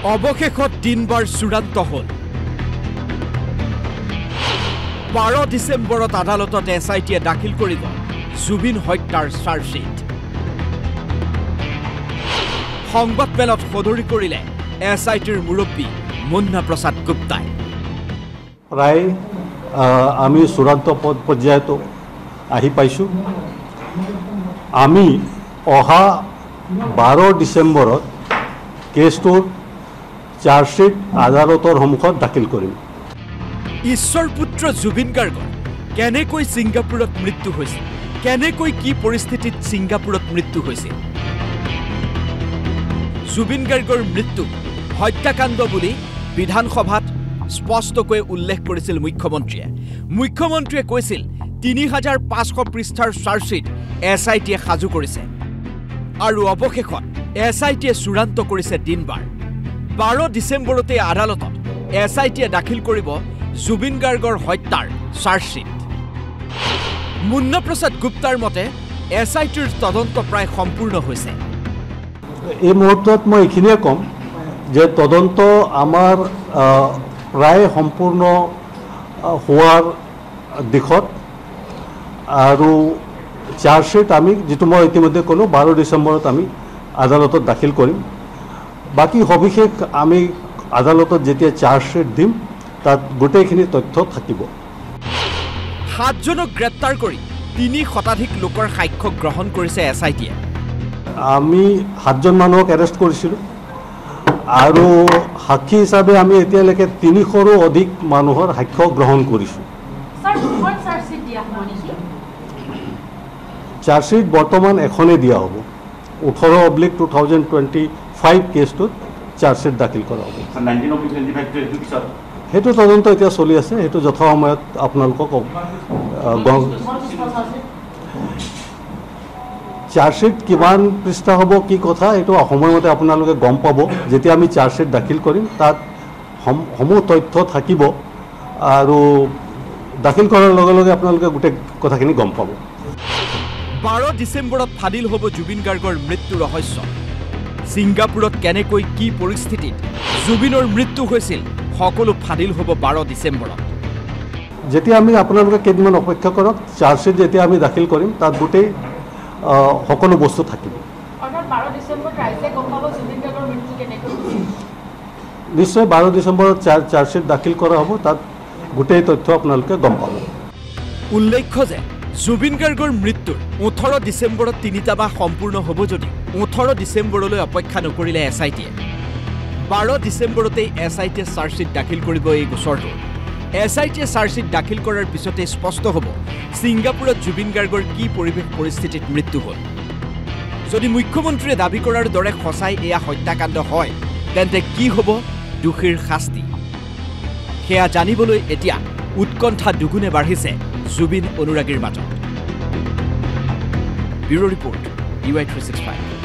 অৱশেষত দিনবাৰ চূড়ান্ত হ'ল 12 ডিচেম্বৰত আদালতত এছআইটিয়ে দাখিল কৰিব জুবিন হত্যাৰ চাৰ্জশ্বিট সংবাদমেলত সদৰি কৰিলে এছআইটিৰ মুৰব্বী মুন্না প্ৰসাদ গুপ্তাই প্ৰায় আমি চূড়ান্ত পৰ্যায়ত আহি পাইছোঁ আমি অহা 12 ডিচেম্বৰত কেছটোৰ চাৰ্জশ্বিট আদালতৰ সন্মুখত দাখিল কৰিম ঈশ্বৰ পুত্ৰ জুবিন গাৰ্গৰ কেনেকৈ ছিংগাপুৰত মৃত্যু হৈছিল কেনেকৈ কি পৰিস্থিতিত ছিংগাপুৰত মৃত্যু হৈছিল জুবিন গাৰ্গৰ মৃত্যু হত্যাকাণ্ড বুলি বিধানসভাত স্পষ্টকৈ উল্লেখ কৰিছিল মুখ্যমন্ত্ৰীয়ে কৈছিল 3500 পৃষ্ঠাৰ চাৰ্জশ্বিট এছআইটিয়ে সাজু কৰিছে আৰু অৱশেষত এছআইটিয়ে চূড়ান্ত কৰিছে দিনবাৰ 12 ডিচেম্বৰতে আদালতত এছআইটিয়ে দাখিল কৰিব জুবিন গাৰ্গৰ হত্যাৰ চাৰ্জশ্বিট মুন্না প্ৰসাদ গুপ্তাৰ মতে এছআইটিৰ তদন্ত প্ৰায় সম্পূৰ্ণ হৈছে এই মুহূৰ্তত মই এইখিনিয়ে ক'ম যে তদন্ত আমাৰ প্ৰায় সম্পূৰ্ণ হোৱাৰ দিশত আৰু চাৰ্জশ্বিট আমি যেটো মই ইতিমধ্যে ক'লো 12 ডিচেম্বৰত আমি আদালতত দাখিল কৰিম বাকি সবিশেষ আমি আদালতত যেতিয়া চাৰ্জশ্বিট দিম তাত গোটেইখিনি তথ্য থাকিব 7 জনক গ্ৰেপ্তাৰ কৰি 3 শতাধিক লোকৰ সাক্ষ্য গ্ৰহণ কৰিছে এছআইটিয়ে আমি 7 জন মানুহক এৰেষ্ট কৰিছিলোঁ আৰু সাক্ষী হিচাপে আমি এতিয়ালৈকে 300ৰো অধিক মানুহৰ সাক্ষ্য গ্ৰহণ কৰিছোঁ চাৰ্জশ্বিট বৰ্তমান এখনে দিয়া হ'ব 18/2025 কেছটোত চাৰ্জশ্বিট দাখিল কৰা হ'ব 19/25 সেইটো তদন্ত এতিয়া চলি আছে সেইটো যথা সময়ত আপোনালোকক চাৰ্জশ্বিট কিমান পৃষ্ঠা হ'ব কি কথা এইটো সময়মতে আপোনালোকে গম পাব যেতিয়া আমি চাৰ্জশ্বিট দাখিল কৰিম তাত সমূহ তথ্য থাকিব আৰু দাখিল কৰাৰ লগে লগে আপোনালোকে গোটেই কথাখিনি গম পাব 12 ডিচেম্বৰত ফাদিল হ'ব জুবিন গাৰ্গৰ মৃত্যু ৰহস্য ছিংগাপুৰত কেনেকৈ কি পৰিস্থিতিত জুবিনৰ মৃত্যু হৈছিল সকলো ফাদিল হ'ব 12 ডিচেম্বৰত যেতিয়া আমি আপোনালোকে কেইদিনমান অপেক্ষা কৰক চাৰ্জশ্বিট যেতিয়া আমি দাখিল কৰিম তাত গোটেই সকলো বস্তু থাকিব নিশ্চয় 12 ডিচেম্বৰত চাৰ্জশ্বিট দাখিল কৰা হ'ব তাত গোটেই তথ্য আপোনালোকে গম পাব উল্লেখ্য যে জুবিন গাৰ্গৰ মৃত্যুৰ 18 ডিচেম্বৰত 3টা মাহ সম্পূৰ্ণ হ'ব যদি 18 ডিচেম্বৰলৈ অপেক্ষা নকৰিলে এছআইটিয়ে 12 ডিচেম্বৰতেই এছআইটিয়ে চাৰ্জশ্বিট দাখিল কৰিব এই গোচৰটো এছআইটিয়ে চাৰ্জশ্বিট দাখিল কৰাৰ পিছতে স্পষ্ট হ'ব ছিংগাপুৰত জুবিন গাৰ্গৰ কি পৰিৱেশ পৰিস্থিতিত মৃত্যু হ'ল যদি মুখ্যমন্ত্ৰীয়ে দাবী কৰাৰ দৰে সঁচাই এয়া হত্যাকাণ্ড হয় তেন্তে কি হ'ব দোষীৰ শাস্তি সেয়া জানিবলৈ এতিয়া উৎকণ্ঠা দুগুণে বাঢ়িছে জুবিন অনুৰাগীৰ মাজত ব্যুৰ' ৰিপৰ্ট DY365